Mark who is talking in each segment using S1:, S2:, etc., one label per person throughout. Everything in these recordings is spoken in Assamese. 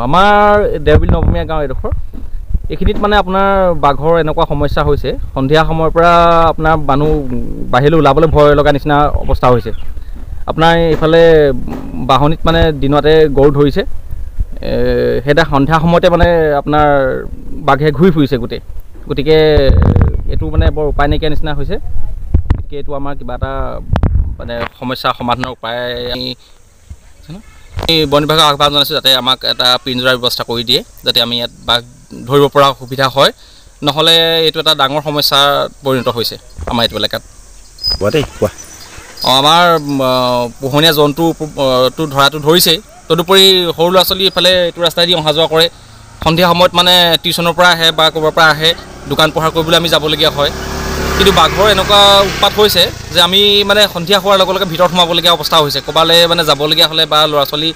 S1: আমাৰ দেওবিল নৱমীয়া গাঁও এডোখৰ এইখিনিত মানে আপোনাৰ বাঘৰ এনেকুৱা সমস্যা হৈছে সন্ধিয়া সময়ৰ পৰা আপোনাৰ মানুহ বাহিৰলৈ ওলাবলৈ ভয় লগা নিচিনা অৱস্থা হৈছে আপোনাৰ এইফালে বাহনিত মানে দিনতে গৰু ধৰিছে সেইটা সন্ধিয়া সময়তে মানে আপোনাৰ বাঘে ঘূৰি ফুৰিছে গতিকে এইটো মানে বৰ উপায় নাইকিয়া নিচিনা হৈছে গতিকে এইটো আমাৰ কিবা এটা মানে সমস্যা সমাধানৰ উপায় আমি বন বিভাগক আহ্বান জনাইছোঁ যাতে আমাক এটা পিঞ্জৰাৰ ব্যৱস্থা কৰি দিয়ে যাতে আমি ইয়াত বাঘ ধৰিব পৰা সুবিধা হয় নহ'লে এইটো এটা ডাঙৰ সমস্যাৰ পৰিণত হৈছে আমাৰ এইটো এলেকাত আমাৰ পোহনীয়া জন্তুটো ধৰাটো ধৰিছেই তদুপৰি সৰু ল'ৰা ছোৱালী এইফালে এইটো ৰাস্তাইদি অহা যোৱা কৰে সন্ধিয়া সময়ত মানে টিউশ্যনৰ পৰা আহে বা ক'ৰবাৰ পৰা আহে দোকান পোহাৰ কৰিবলৈ আমি যাবলগীয়া হয় কিন্তু বাঘৰ এনেকুৱা উৎপাত হৈছে যে আমি মানে সন্ধিয়া হোৱাৰ লগে লগে ভিতৰত সোমাবলগীয়া অৱস্থা হৈছে ক'ৰবালৈ মানে যাবলগীয়া হ'লে বা ল'ৰা ছোৱালী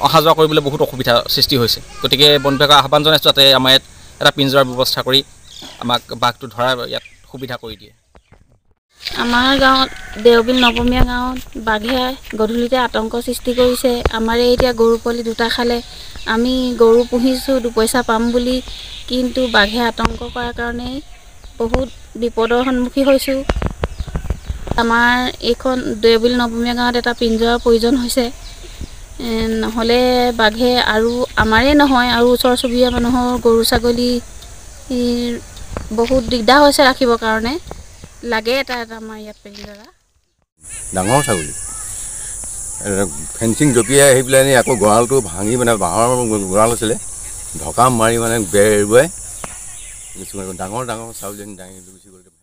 S1: অহা যোৱা কৰিবলৈ বহুত অসুবিধা সৃষ্টি হৈছে গতিকে বন বিভাগক আহ্বান জনাইছোঁ যাতে আমাৰ ইয়াত এটা পিঞ্জৰাৰ ব্যৱস্থা কৰি আমাক বাঘটো ধৰাৰ ইয়াত সুবিধা কৰি দিয়ে
S2: আমাৰ গাঁৱত দেওবিল নৱমীয়া গাঁৱত বাঘে গধূলিতে আতংক সৃষ্টি কৰিছে আমাৰে এতিয়া গৰু পোৱালি দুটা খালে আমি গৰু পুহিছোঁ দুপইচা পাম বুলি কিন্তু বাঘে আতংক কৰাৰ কাৰণে বহুত বিপদৰ সন্মুখীন হৈছোঁ আমাৰ এইখন দেওবিল নৱমীয়া গাঁৱত এটা পিঞ্জৰাৰ প্ৰয়োজন হৈছে নহ'লে বাঘে আৰু আমাৰে নহয় আৰু ওচৰ চুবুৰীয়া মানুহৰ গৰু ছাগলী বহুত দিগদাৰ হৈছে ৰাখিবৰ কাৰণে লাগে এটা আমাৰ ইয়াত পিঞ্জৰা
S3: ডাঙৰ ছাগলী ফেঞ্চিং জপিয়াই আহি পেলাই আকৌ গঁৰালটো ভাঙি মানে বাঁহৰ গঁৰাল আছিলে ঢকা মাৰি মানে বেৰ এৰুৱাই ডাঙৰ ছাগলী দাঙি গুচি গ'ল